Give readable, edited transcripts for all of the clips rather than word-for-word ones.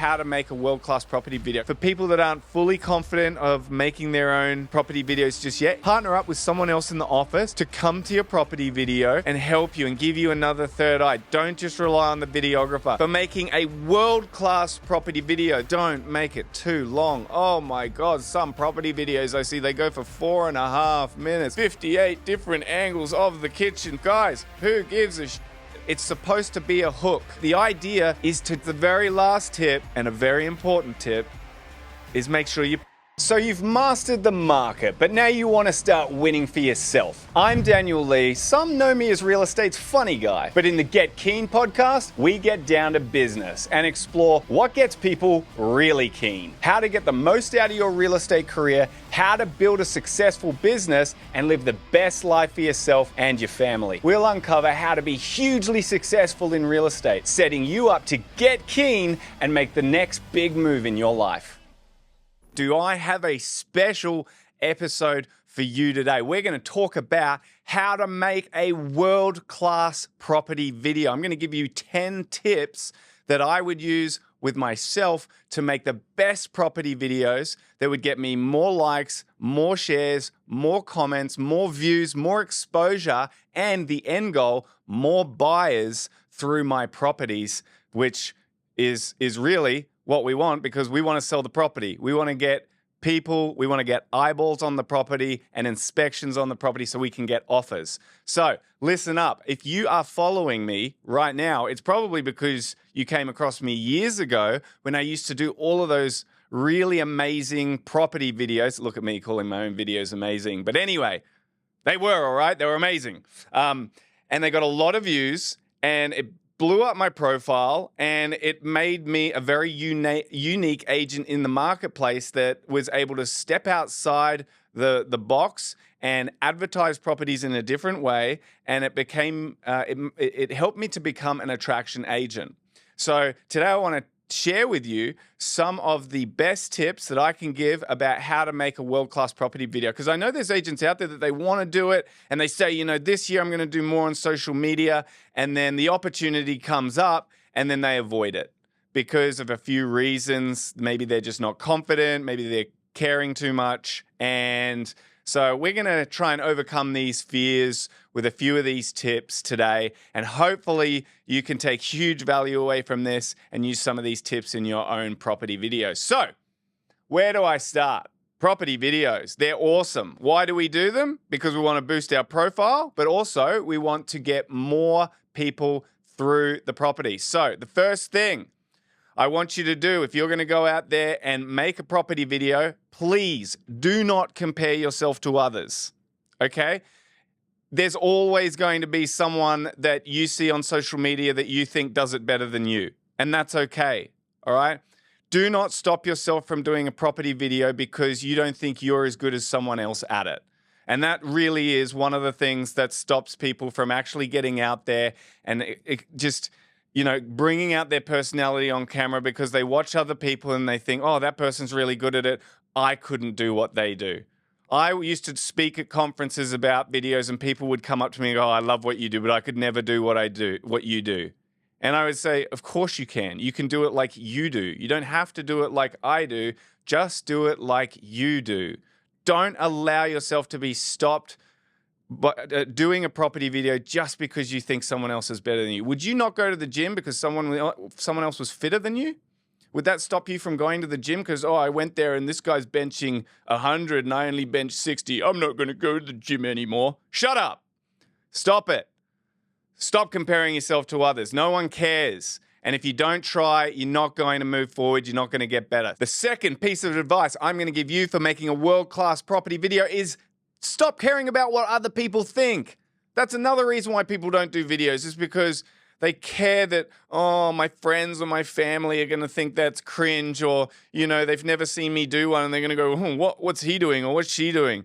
how to make a world-class property video. For people that aren't fully confident of making their own property videos just yet, partner up with someone else in the office to come to your property video and help you and give you another third eye. Don't just rely on the videographer. For making a world-class property video, don't make it too long. Oh my God, some property videos I see, they go for 4.5 minutes, 58 different angles of the kitchen. Guys, who gives a It's supposed to be a hook. The idea is to, the very last tip, and a very important tip, is make sure you... So you've mastered the market, but now you want to start winning for yourself. I'm Daniel Lee. Some know me as real estate's funny guy, but in the Get Keen podcast, we get down to business and explore what gets people really keen, how to get the most out of your real estate career, how to build a successful business and live the best life for yourself and your family. We'll uncover how to be hugely successful in real estate, setting you up to get keen and make the next big move in your life. Do I have a special episode for you today? We're going to talk about how to make a world-class property video. I'm going to give you 10 tips that I would use with myself to make the best property videos that would get me more likes, more shares, more comments, more views, more exposure, and the end goal, more buyers through my properties, which is really what we want, because we want to sell the property. We want to get people, we want to get eyeballs on the property and inspections on the property so we can get offers. So listen up. If you are following me right now, it's probably because you came across me years ago when I used to do all of those really amazing property videos. Look at me calling my own videos amazing. But anyway, they were all right. They were amazing. And they got a lot of views, and it blew up my profile, and it made me a very unique agent in the marketplace that was able to step outside the box and advertise properties in a different way. And it became, it helped me to become an attraction agent. So today I want to share with you some of the best tips that I can give about how to make a world-class property video. Because I know there's agents out there that they want to do it and they say, you know, this year I'm going to do more on social media, and then the opportunity comes up and then they avoid it because of a few reasons. Maybe they're just not confident, maybe they're caring too much. And so we're going to try and overcome these fears with a few of these tips today, and hopefully you can take huge value away from this and use some of these tips in your own property videos. So where do I start? Property videos, they're awesome. Why do we do them? Because we want to boost our profile, but also we want to get more people through the property. So the first thing I want you to do, if you're going to go out there and make a property video, please do not compare yourself to others, okay? There's always going to be someone that you see on social media that you think does it better than you, and that's okay, all right? Do not stop yourself from doing a property video because you don't think you're as good as someone else at it. And that really is one of the things that stops people from actually getting out there and just, you know, bringing out their personality on camera, because they watch other people and they think, oh, that person's really good at it. I couldn't do what they do. I used to speak at conferences about videos and people would come up to me and go, oh, I love what you do, but I could never do what you do. And I would say, of course you can. You can do it like you do. You don't have to do it like I do. Just do it like you do. Don't allow yourself to be stopped doing a property video just because you think someone else is better than you. Would you not go to the gym because someone else was fitter than you? Would that stop you from going to the gym because, oh, I went there and this guy's benching 100 and I only bench 60. I'm not going to go to the gym anymore. Shut up. Stop it. Stop comparing yourself to others. No one cares. And if you don't try, you're not going to move forward. You're not going to get better. The second piece of advice I'm going to give you for making a world-class property video is stop caring about what other people think. That's another reason why people don't do videos, is because they care that, oh, my friends or my family are going to think that's cringe, or, you know, they've never seen me do one and they're going to go, what's he doing or what's she doing?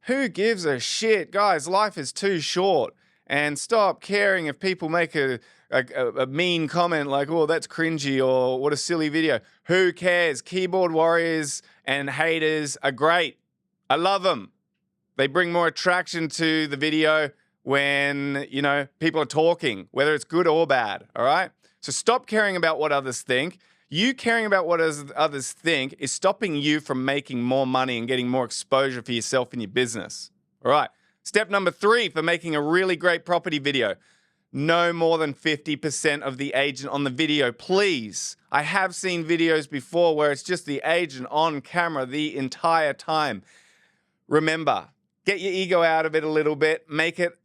Who gives a shit? Guys, life is too short. And stop caring if people make a mean comment like, oh, that's cringy, or what a silly video. Who cares? Keyboard warriors and haters are great. I love them. They bring more attraction to the video when, you know, people are talking, whether it's good or bad, all right? So stop caring about what others think. You caring about what others think is stopping you from making more money and getting more exposure for yourself and your business. All right. Step number 3 for making a really great property video. No more than 50% of the agent on the video, please. I have seen videos before where it's just the agent on camera the entire time. Remember, get your ego out of it a little bit, make it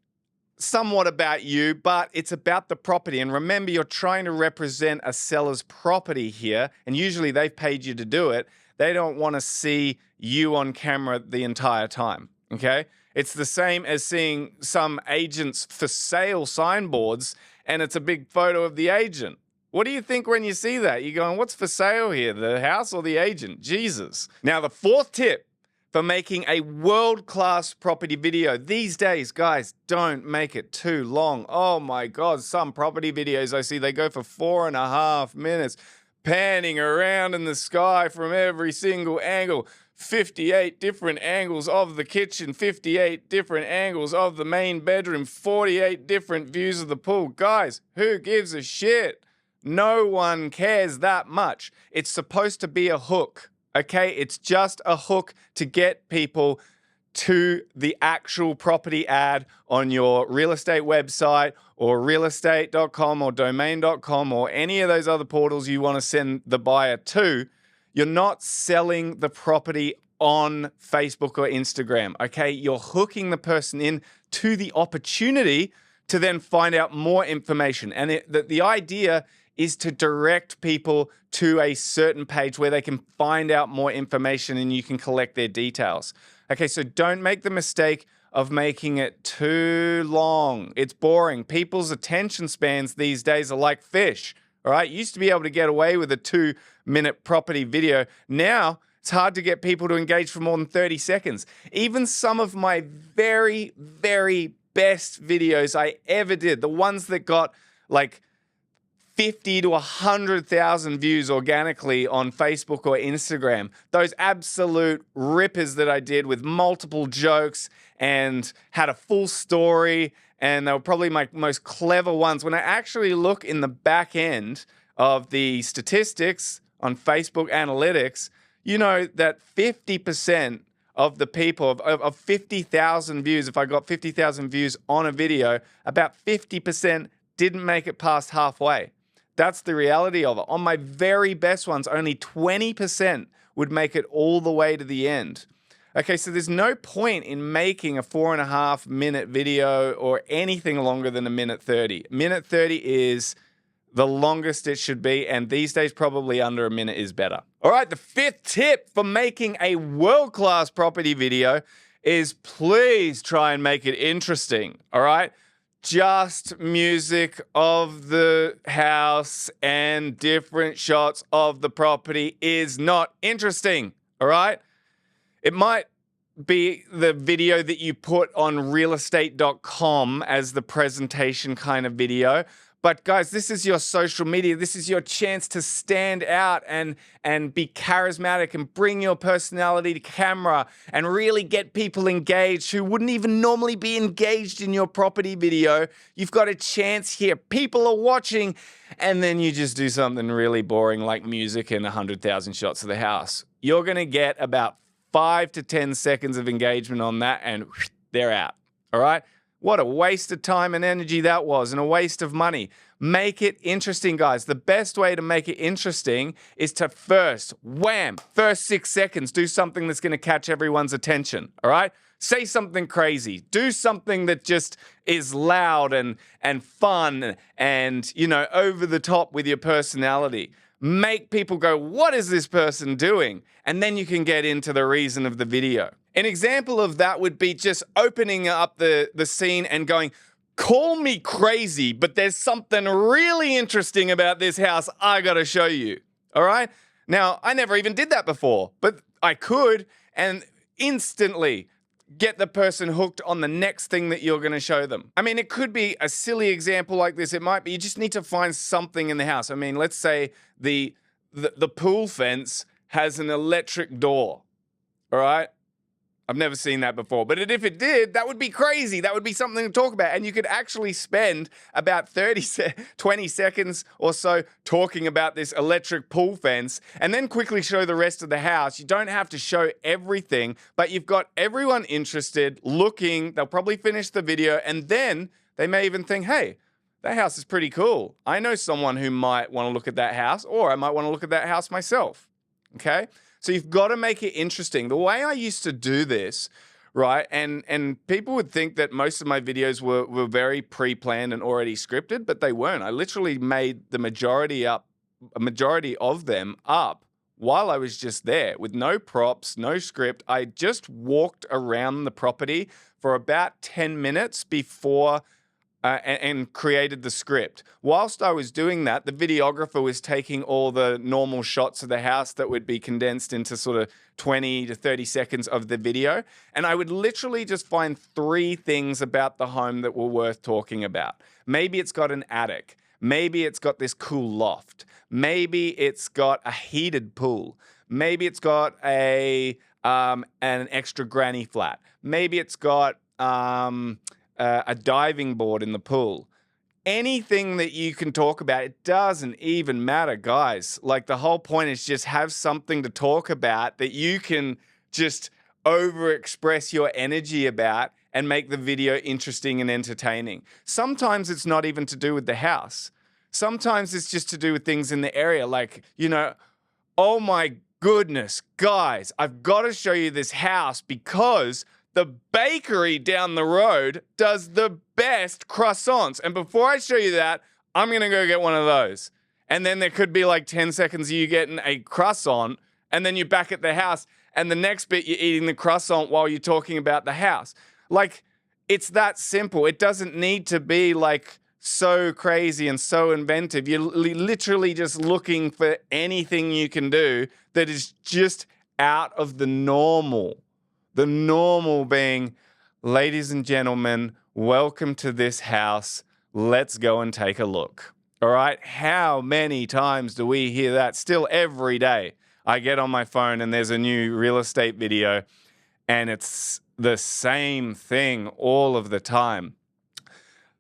somewhat about you, but it's about the property. And remember, you're trying to represent a seller's property here, and usually they've paid you to do it. They don't want to see you on camera the entire time, okay? It's the same as seeing some agents for sale signboards, and it's a big photo of the agent. What do you think when you see that? You're going, what's for sale here, the house or the agent? Jesus. Now, the 4th tip for making a world-class property video. These days, guys, don't make it too long. Oh my God, some property videos I see, they go for 4.5 minutes, panning around in the sky from every single angle. 58 different angles of the kitchen, 58 different angles of the main bedroom, 48 different views of the pool. Guys, who gives a shit? No one cares that much. It's supposed to be a hook. Okay, it's just a hook to get people to the actual property ad on your real estate website or realestate.com or domain.com or any of those other portals you want to send the buyer to. You're not selling the property on Facebook or Instagram, okay? You're hooking the person in to the opportunity to then find out more information. And the idea is to direct people to a certain page where they can find out more information and you can collect their details. Okay, so don't make the mistake of making it too long. It's boring. People's attention spans these days are like fish, all right? You used to be able to get away with a 2-minute property video. Now, it's hard to get people to engage for more than 30 seconds. Even some of my very, very best videos I ever did, the ones that got like 50 to 100,000 views organically on Facebook or Instagram. Those absolute rippers that I did with multiple jokes and had a full story, and they were probably my most clever ones. When I actually look in the back end of the statistics on Facebook analytics, you know that 50% of the people, of 50,000 views, if I got 50,000 views on a video, about 50% didn't make it past halfway. That's the reality of it. On my very best ones, only 20% would make it all the way to the end. Okay, so there's no point in making a 4.5-minute video or anything longer than 1:30. 1:30 is the longest it should be, and these days probably under a minute is better. All right, the 5th tip for making a world-class property video is please try and make it interesting, all right? Just music of the house and different shots of the property is not interesting, all right? It might be the video that you put on realestate.com as the presentation kind of video. But guys, this is your social media. This is your chance to stand out and be charismatic and bring your personality to camera and really get people engaged who wouldn't even normally be engaged in your property video. You've got a chance here. People are watching, and then you just do something really boring like music and 100,000 shots of the house. You're going to get about 5 to 10 seconds of engagement on that, and they're out. All right? What a waste of time and energy that was, and a waste of money. Make it interesting, guys. The best way to make it interesting is to first 6 seconds, do something that's going to catch everyone's attention, all right? Say something crazy. Do something that just is loud and fun and, you know, over the top with your personality. Make people go, what is this person doing? And then you can get into the reason of the video. An example of that would be just opening up the scene and going, call me crazy, but there's something really interesting about this house I gotta show you, all right? Now, I never even did that before, but I could, and instantly get the person hooked on the next thing that you're gonna show them. I mean, it could be a silly example like this. It might be, you just need to find something in the house. I mean, let's say the pool fence has an electric door, all right? I've never seen that before. But if it did, that would be crazy. That would be something to talk about. And you could actually spend about 20 seconds or so talking about this electric pool fence and then quickly show the rest of the house. You don't have to show everything, but you've got everyone interested, looking. They'll probably finish the video, and then they may even think, hey, that house is pretty cool. I know someone who might want to look at that house, or I might want to look at that house myself. Okay? So you've got to make it interesting. The way I used to do this, right, and people would think that most of my videos were very pre-planned and already scripted, but they weren't. I literally made a majority of them up while I was just there with no props, no script. I just walked around the property for about 10 minutes before and created the script. Whilst I was doing that, the videographer was taking all the normal shots of the house that would be condensed into sort of 20 to 30 seconds of the video. And I would literally just find 3 things about the home that were worth talking about. Maybe it's got an attic. Maybe it's got this cool loft. Maybe it's got a heated pool. Maybe it's got an extra granny flat. Maybe it's got a diving board in the pool. Anything that you can talk about, it doesn't even matter, guys. Like, the whole point is just have something to talk about that you can just overexpress your energy about and make the video interesting and entertaining. Sometimes it's not even to do with the house. Sometimes it's just to do with things in the area. Like, oh my goodness, guys, I've got to show you this house because the bakery down the road does the best croissants. And before I show you that, I'm going to go get one of those. And then there could be like 10 seconds of you getting a croissant, and then you're back at the house, and the next bit you're eating the croissant while you're talking about the house. Like, it's that simple. It doesn't need to be like so crazy and so inventive. You're literally just looking for anything you can do that is just out of the normal. The normal being, ladies and gentlemen, welcome to this house. Let's go and take a look. All right? How many times do we hear that? Still every day. I get on my phone and there's a new real estate video and it's the same thing all of the time.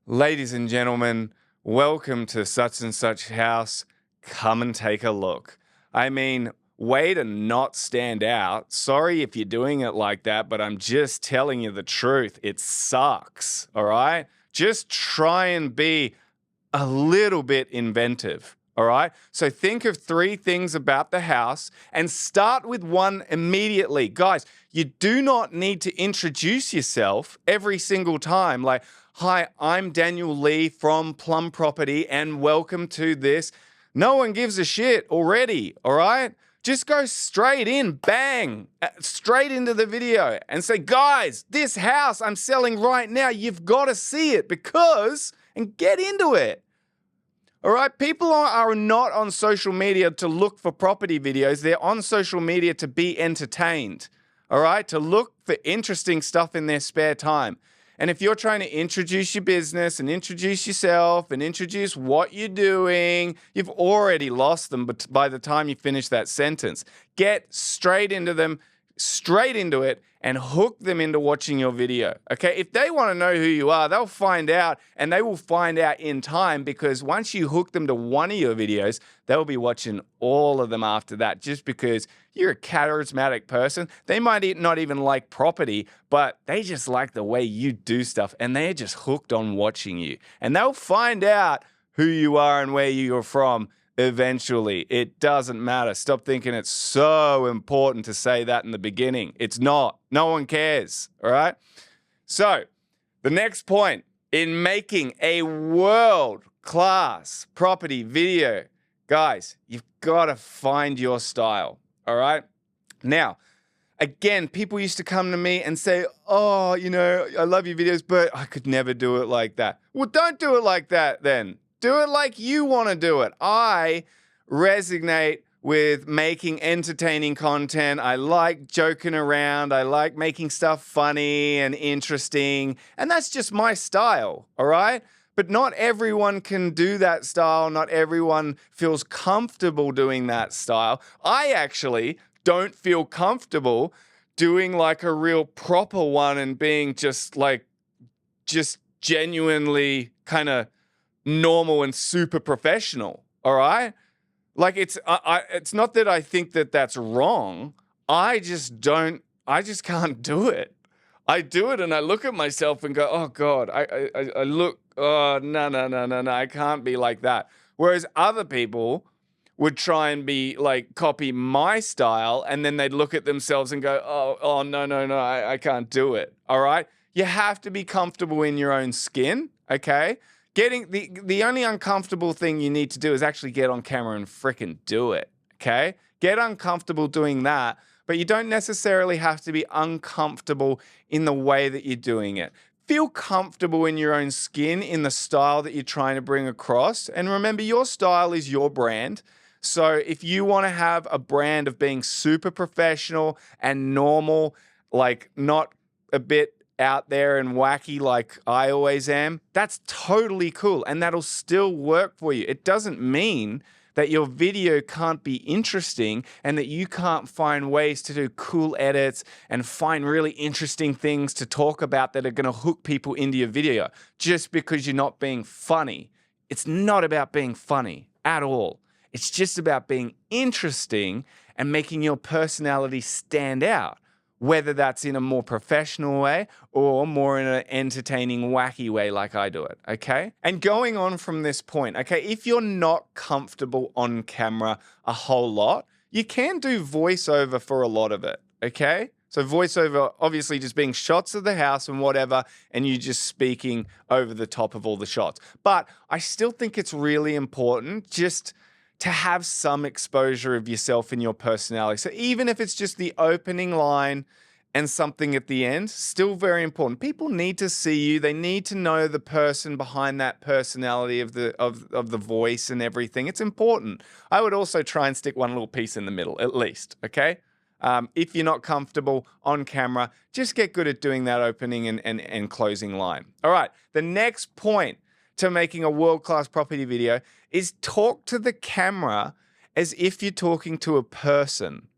Ladies and gentlemen, welcome to such and such house. Come and take a look. I mean, way to not stand out. Sorry if you're doing it like that, but I'm just telling you the truth. It sucks, all right? Just try and be a little bit inventive, all right? So think of 3 things about the house and start with one immediately. Guys, you do not need to introduce yourself every single time. Like, hi, I'm Daniel Lee from Plum Property and welcome to this. No one gives a shit already, all right? Just go straight in, bang, straight into the video and say, guys, this house I'm selling right now, you've got to see it and get into it. All right, people are not on social media to look for property videos. They're on social media to be entertained, all right, to look for interesting stuff in their spare time. And if you're trying to introduce your business and introduce yourself and introduce what you're doing, you've already lost them by the time you finish that sentence. Get straight into them, straight into it, and hook them into watching your video, okay? If they want to know who you are, they'll find out, and they will find out in time, because once you hook them to one of your videos, they'll be watching all of them after that, just because you're a charismatic person. They might not even like property, but they just like the way you do stuff, and they're just hooked on watching you. And they'll find out who you are and where you're from eventually. It doesn't matter. Stop thinking it's so important to say that in the beginning. It's not. No one cares, all right? So, the next point in making a world-class property video, guys, you've got to find your style, all right? Now, again, people used to come to me and say, oh, I love your videos, but I could never do it like that. Well, don't do it like that then. Do it like you want to do it. I resonate with making entertaining content. I like joking around. I like making stuff funny and interesting. And that's just my style, all right? But not everyone can do that style. Not everyone feels comfortable doing that style. I actually don't feel comfortable doing like a real proper one and being just genuinely kind of normal and super professional. All right. Like it's not that I think that that's wrong. I just can't do it. I do it and I look at myself and go, oh God, I look, oh, no, I can't be like that. Whereas other people would try and be like, copy my style, and then they'd look at themselves and go, oh, no, I can't do it. All right. You have to be comfortable in your own skin. Okay. Getting the only uncomfortable thing you need to do is actually get on camera and frickin' do it. Okay. Get uncomfortable doing that. But you don't necessarily have to be uncomfortable in the way that you're doing it. Feel comfortable in your own skin, in the style that you're trying to bring across. And remember, your style is your brand. So if you want to have a brand of being super professional and normal, like not a bit out there and wacky like I always am, that's totally cool. And that'll still work for you. It doesn't mean that your video can't be interesting and that you can't find ways to do cool edits and find really interesting things to talk about that are going to hook people into your video just because you're not being funny. It's not about being funny at all. It's just about being interesting and making your personality stand out, whether that's in a more professional way or more in an entertaining, wacky way like I do it, okay? And going on from this point, okay, if you're not comfortable on camera a whole lot, you can do voiceover for a lot of it, okay? So voiceover, obviously just being shots of the house and whatever, and you just speaking over the top of all the shots. But I still think it's really important just to have some exposure of yourself and your personality. So even if it's just the opening line and something at the end, still very important. People need to see you. They need to know the person behind that personality of the voice and everything. It's important. I would also try and stick one little piece in the middle, at least, okay? If you're not comfortable on camera, just get good at doing that opening and closing line. All right, the next point to making a world-class property video is talk to the camera as if you're talking to a person,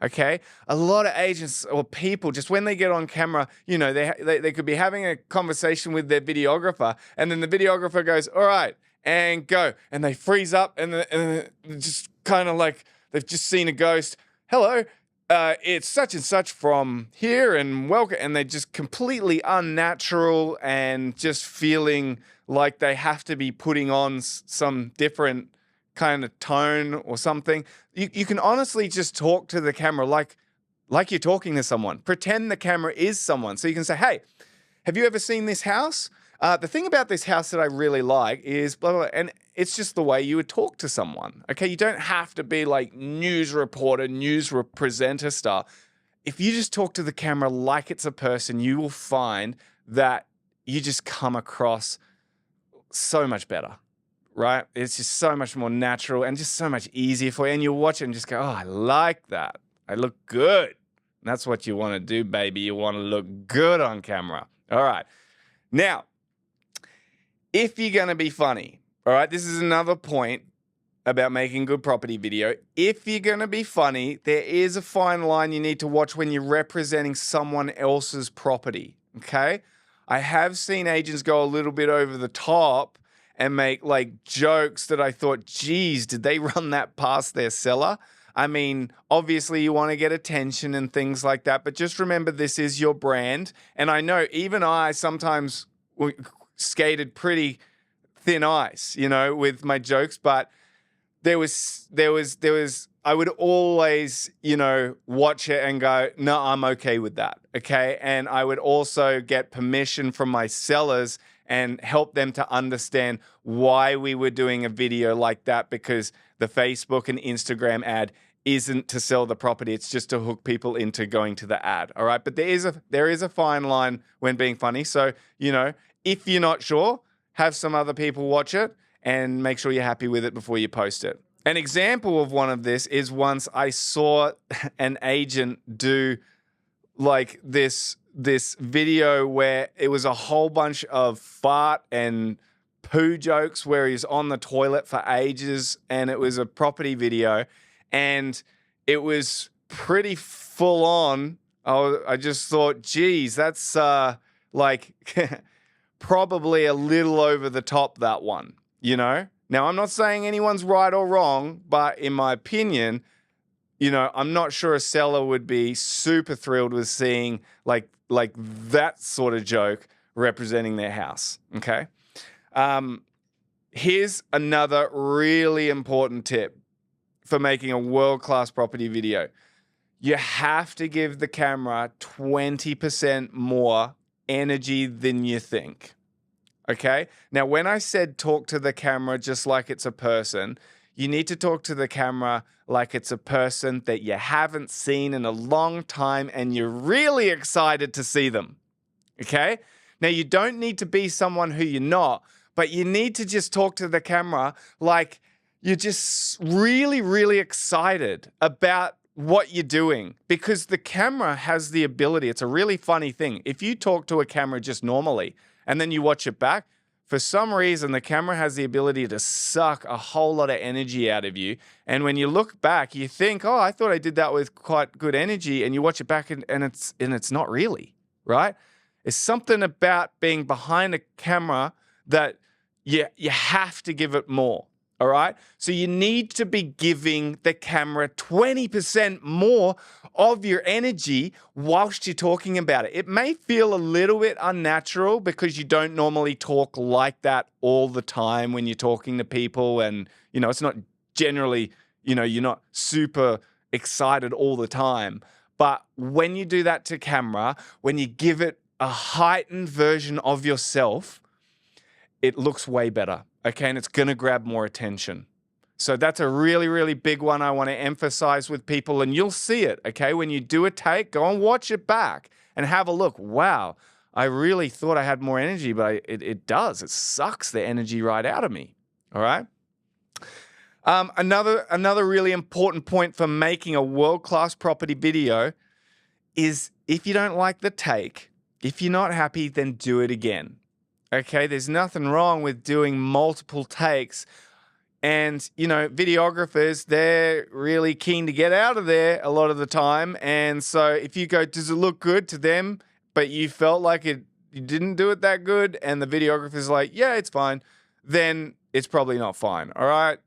okay? A lot of agents or people, just when they get on camera, you know, they could be having a conversation with their videographer, and then the videographer goes, all right, and go. And they freeze up, and they're just kind of like they've just seen a ghost. Hello, it's such and such from here, and welcome. And they're just completely unnatural and just feeling like they have to be putting on some different kind of tone or something. You can honestly just talk to the camera like you're talking to someone. Pretend the camera is someone. So you can say, hey, have you ever seen this house? The thing about this house that I really like is blah, blah, blah. And it's just the way you would talk to someone. Okay, you don't have to be like news reporter, presenter style. If you just talk to the camera like it's a person, you will find that you just come across so much better, right? It's just so much more natural and just so much easier for you. And you'll watch it and just go, oh, I like that. I look good. And that's what you want to do, baby. You want to look good on camera. All right. Now, if you're going to be funny, all right, this is another point about making good property video. If you're going to be funny, there is a fine line you need to watch when you're representing someone else's property, okay? I have seen agents go a little bit over the top and make like jokes that I thought, geez, did they run that past their seller? I mean, obviously you want to get attention and things like that, but just remember this is your brand. And I know even I sometimes skated pretty thin ice, you know, with my jokes, but there was, I would always, you know, watch it and go, no, I'm okay with that. Okay. And I would also get permission from my sellers and help them to understand why we were doing a video like that, because the Facebook and Instagram ad isn't to sell the property. It's just to hook people into going to the ad. All right. But there is a fine line when being funny. So, you know, if you're not sure, have some other people watch it and make sure you're happy with it before you post it. An example of one of this is once I saw an agent do like this video where it was a whole bunch of fart and poo jokes where he's on the toilet for ages, and it was a property video, and it was pretty full on. I just thought, geez, that's like probably a little over the top, that one, you know? Now, I'm not saying anyone's right or wrong, but in my opinion, you know, I'm not sure a seller would be super thrilled with seeing like that sort of joke representing their house, okay? Here's another really important tip for making a world-class property video. You have to give the camera 20% more energy than you think. Okay? Now, when I said talk to the camera just like it's a person, you need to talk to the camera like it's a person that you haven't seen in a long time and you're really excited to see them. Okay? Now, you don't need to be someone who you're not, but you need to just talk to the camera like you're just really, really excited about what you're doing, because the camera has the ability. It's a really funny thing. If you talk to a camera just normally and then you watch it back, for some reason, the camera has the ability to suck a whole lot of energy out of you. And when you look back, you think, oh, I thought I did that with quite good energy. And you watch it back and it's not really, right? It's something about being behind a camera that you have to give it more. All right. So you need to be giving the camera 20% more of your energy whilst you're talking about it. It may feel a little bit unnatural because you don't normally talk like that all the time when you're talking to people. And, you know, it's not generally, you know, you're not super excited all the time. But when you do that to camera, when you give it a heightened version of yourself, it looks way better, okay? And it's going to grab more attention. So that's a really, really big one I want to emphasize with people, and you'll see it, okay? When you do a take, go and watch it back and have a look. Wow, I really thought I had more energy, but it does. It sucks the energy right out of me, all right? Another really important point for making a world-class property video is if you don't like the take, if you're not happy, then do it again. Okay, there's nothing wrong with doing multiple takes. And, you know, videographers, they're really keen to get out of there a lot of the time. And so if you go, does it look good to them, but you felt like you didn't do it that good, and the videographer's like, yeah, it's fine, then it's probably not fine, all right?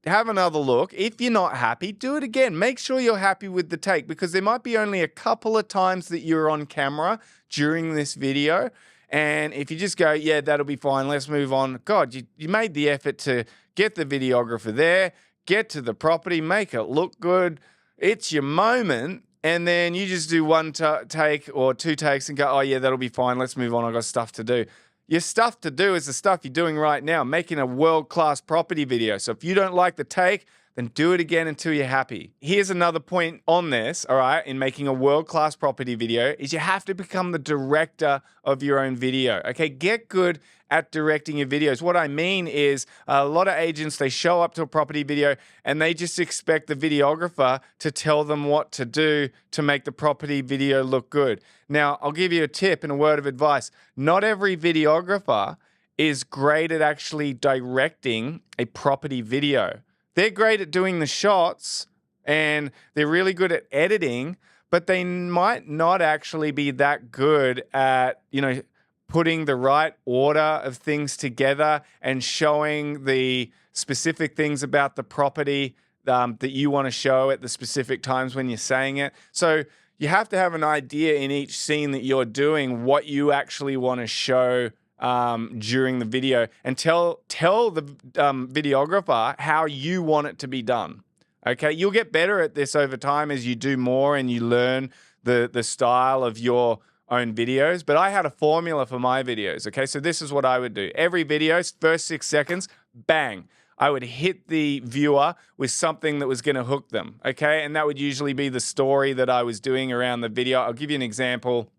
Have another look. If you're not happy, do it again. Make sure you're happy with the take, because there might be only a couple of times that you're on camera during this video. And if you just go, yeah, that'll be fine, let's move on. God, you made the effort to get the videographer there, get to the property, make it look good. It's your moment. And then you just do one take or two takes and go, oh, yeah, that'll be fine, let's move on, I've got stuff to do. Your stuff to do is the stuff you're doing right now, making a world-class property video. So if you don't like the take, then do it again until you're happy. Here's another point on this, all right, in making a world-class property video, is you have to become the director of your own video, okay? Get good at directing your videos. What I mean is a lot of agents, they show up to a property video and they just expect the videographer to tell them what to do to make the property video look good. Now, I'll give you a tip and a word of advice. Not every videographer is great at actually directing a property video. They're great at doing the shots and they're really good at editing, but they might not actually be that good at, you know, putting the right order of things together and showing the specific things about the property that you want to show at the specific times when you're saying it. So you have to have an idea in each scene that you're doing what you actually want to show during the video, and tell the videographer how you want it to be done. Okay, you'll get better at this over time as you do more and you learn the style of your own videos. But I had a formula for my videos. Okay, so this is what I would do. Every video, first 6 seconds, bang, I would hit the viewer with something that was going to hook them. Okay, and that would usually be the story that I was doing around the video. I'll give you an example.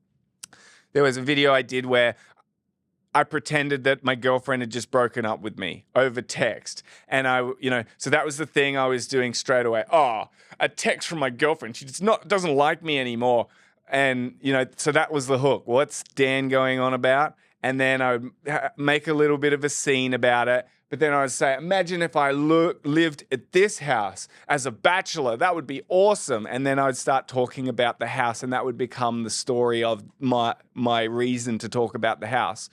There was a video I did where I pretended that my girlfriend had just broken up with me over text. And so that was the thing I was doing straight away. Oh, a text from my girlfriend. She doesn't like me anymore. And, so that was the hook. What's Dan going on about? And then I would make a little bit of a scene about it, But then I would say, imagine if I lived at this house as a bachelor. That would be awesome. And then I'd start talking about the house, and that would become the story of my reason to talk about the house,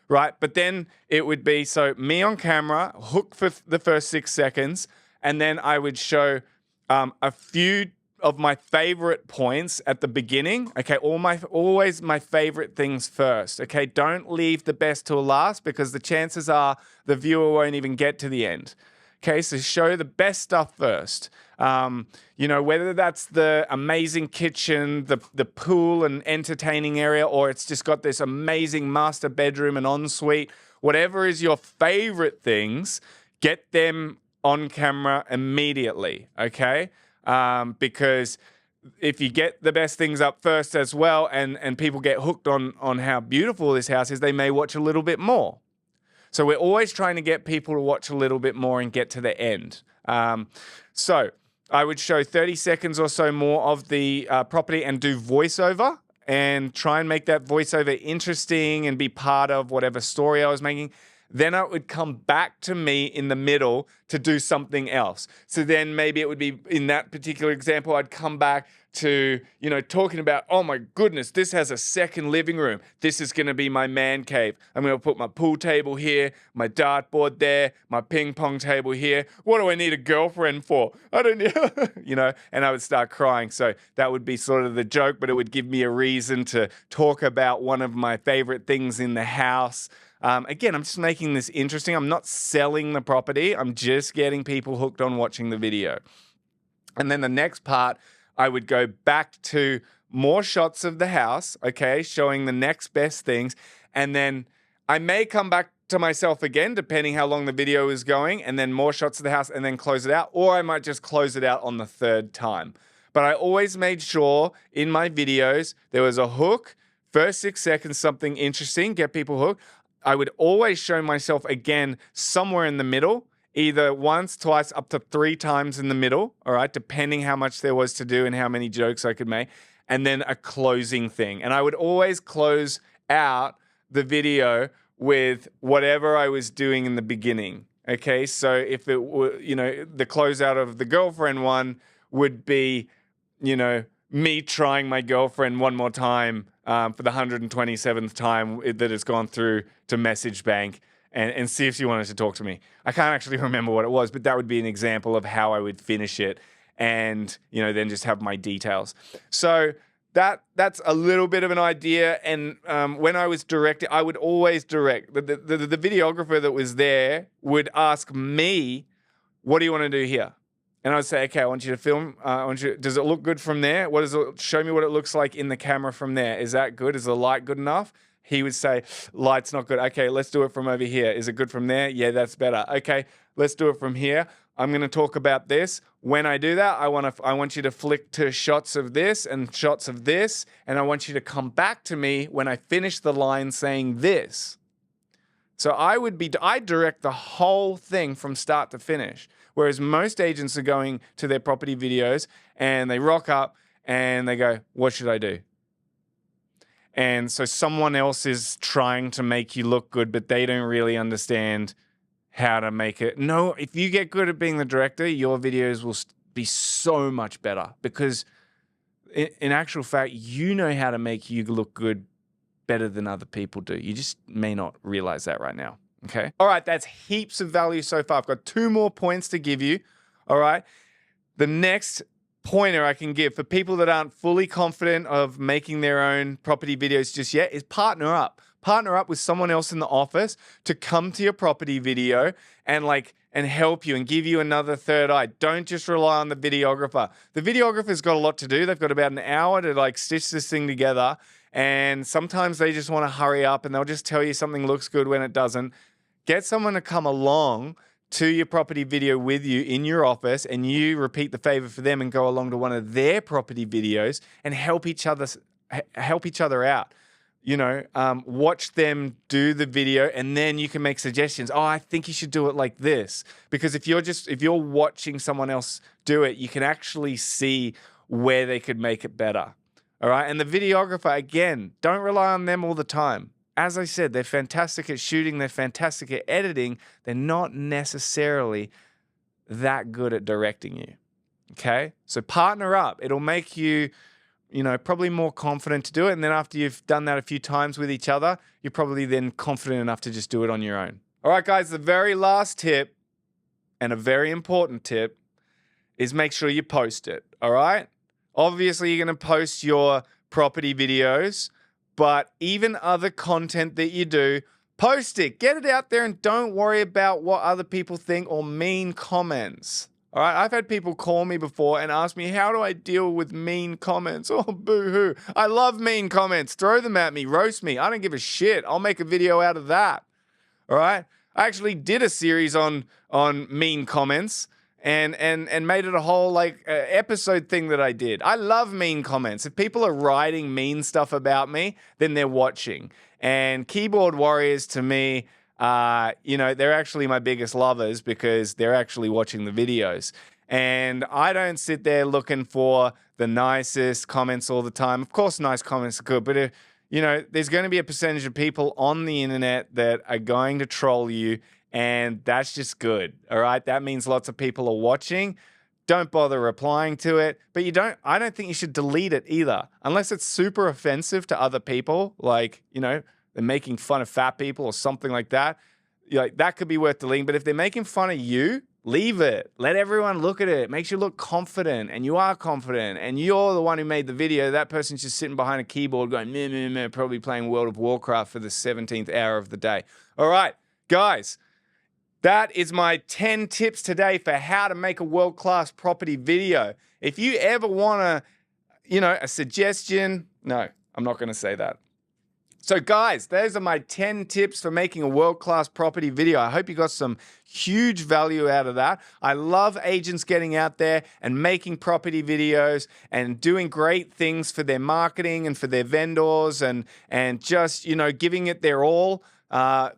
right? But then it would be, so me on camera, hook for the first 6 seconds, and then I would show a few of my favorite points at the beginning. Okay, always my favorite things first. Okay, don't leave the best till last, because the chances are the viewer won't even get to the end. Okay, so show the best stuff first. Whether that's the amazing kitchen, the pool and entertaining area, or it's just got this amazing master bedroom and ensuite, whatever is your favorite things, get them on camera immediately, okay? Because if you get the best things up first as well, and people get hooked on how beautiful this house is, they may watch a little bit more. So we're always trying to get people to watch a little bit more and get to the end. So I would show 30 seconds or so more of the property and do voiceover, and try and make that voiceover interesting and be part of whatever story I was making. Then it would come back to me in the middle to do something else. So then maybe it would be, in that particular example, I'd come back to, talking about, oh my goodness, this has a second living room. This is going to be my man cave. I'm going to put my pool table here, my dartboard there, my ping pong table here. What do I need a girlfriend for? I don't need, and I would start crying. So that would be sort of the joke, but it would give me a reason to talk about one of my favorite things in the house. Again, I'm just making this interesting. I'm not selling the property. I'm just getting people hooked on watching the video. And then the next part, I would go back to more shots of the house, okay, showing the next best things. And then I may come back to myself again, depending how long the video is going, and then more shots of the house, and then close it out. Or I might just close it out on the third time. But I always made sure in my videos there was a hook, first 6 seconds, something interesting, get people hooked. I would always show myself again somewhere in the middle, either once, twice, up to 3 times in the middle, all right, depending how much there was to do and how many jokes I could make, and then a closing thing. And I would always close out the video with whatever I was doing in the beginning, okay? So if it were, the closeout of the girlfriend one would be, me trying my girlfriend one more time for the 127th time that it's gone through to message bank, and see if she wanted to talk to me. I can't actually remember what it was, but that would be an example of how I would finish it, and then just have my details. So that's a little bit of an idea. And when I was directing, I would always direct. The videographer that was there would ask me, "What do you want to do here?" And I would say, okay, I want you to film. Does it look good from there? Show me what it looks like in the camera from there. Is that good? Is the light good enough? He would say, light's not good. Okay, let's do it from over here. Is it good from there? Yeah, that's better. Okay, let's do it from here. I'm going to talk about this. When I do that, I want you to flick to shots of this and shots of this, and I want you to come back to me when I finish the line saying this. So I direct the whole thing from start to finish. Whereas most agents are going to their property videos and they rock up and they go, what should I do? And so someone else is trying to make you look good, but they don't really understand how to make it. No, if you get good at being the director, your videos will be so much better, because in actual fact, you know how to make you look good better than other people do. You just may not realize that right now. Okay. All right. That's heaps of value so far. I've got 2 more points to give you. All right. The next pointer I can give for people that aren't fully confident of making their own property videos just yet is partner up. Partner up with someone else in the office to come to your property video and help you and give you another third eye. Don't just rely on the videographer. The videographer's got a lot to do. They've got about an hour to stitch this thing together. And sometimes they just want to hurry up and they'll just tell you something looks good when it doesn't. Get someone to come along to your property video with you in your office, and you repeat the favor for them and go along to one of their property videos and help each other out. Watch them do the video, and then you can make suggestions. Oh, I think you should do it like this. Because if you're watching someone else do it, you can actually see where they could make it better. All right. And the videographer, again, don't rely on them all the time. as I said, they're fantastic at shooting, they're fantastic at editing. They're not necessarily that good at directing you. Okay? So partner up. It'll make you, probably more confident to do it. And then after you've done that a few times with each other, you're probably then confident enough to just do it on your own. All right, guys, the very last tip, and a very important tip, is make sure you post it. All right? Obviously, you're going to post your property videos, but even other content that you do, post it. Get it out there and don't worry about what other people think or mean comments. All right, I've had people call me before and ask me, how do I deal with mean comments? Oh, boo-hoo. I love mean comments. Throw them at me. Roast me. I don't give a shit. I'll make a video out of that. All right? I actually did a series on mean comments and made it a whole episode thing that I did. I love mean comments. If people are writing mean stuff about me, then they're watching. And keyboard warriors to me, they're actually my biggest lovers because they're actually watching the videos. And I don't sit there looking for the nicest comments all the time. Of course, nice comments are good, but there's going to be a percentage of people on the internet that are going to troll you, and that's just good. All right, that means lots of people are watching. Don't bother replying to it, but I don't think you should delete it either, unless it's super offensive to other people, they're making fun of fat people or something like that. That could be worth deleting. But if they're making fun of you, leave it. Let everyone look at it. It makes you look confident, and you are confident, and you're the one who made the video. That person's just sitting behind a keyboard going, meh, meh, meh, probably playing World of Warcraft for the 17th hour of the day. All right, guys, that is my 10 tips today for how to make a world-class property video. If you ever want a suggestion, no, I'm not going to say that. So guys, those are my 10 tips for making a world-class property video. I hope you got some huge value out of that. I love agents getting out there and making property videos and doing great things for their marketing and for their vendors and just, giving it their all.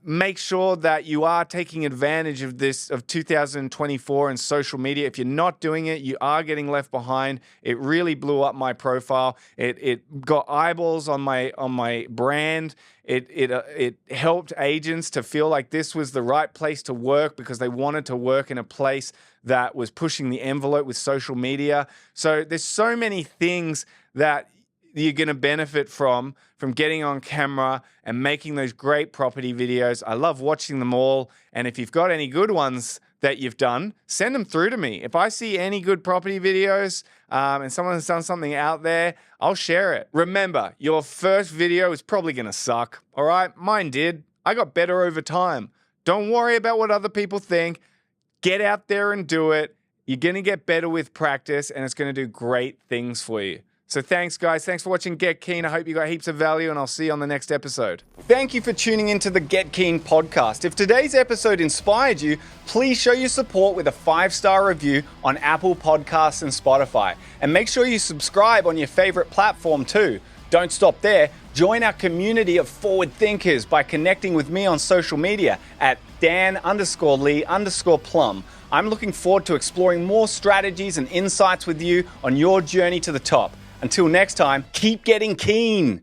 Make sure that you are taking advantage of 2024 and social media. If you're not doing it, you are getting left behind. It really blew up my profile. It got eyeballs on my brand. It helped agents to feel like this was the right place to work because they wanted to work in a place that was pushing the envelope with social media. So there's so many things that you're going to benefit from getting on camera and making those great property videos. I love watching them all. And if you've got any good ones that you've done, send them through to me. If I see any good property videos and someone's done something out there, I'll share it. Remember, your first video is probably going to suck. All right? Mine did. I got better over time. Don't worry about what other people think. Get out there and do it. You're going to get better with practice, and it's going to do great things for you. So thanks, guys. Thanks for watching Get Keen. I hope you got heaps of value, and I'll see you on the next episode. Thank you for tuning into the Get Keen podcast. If today's episode inspired you, please show your support with a 5-star review on Apple Podcasts and Spotify. And make sure you subscribe on your favorite platform too. Don't stop there. Join our community of forward thinkers by connecting with me on social media at Dan_Lee_Plum. I'm looking forward to exploring more strategies and insights with you on your journey to the top. Until next time, keep getting keen.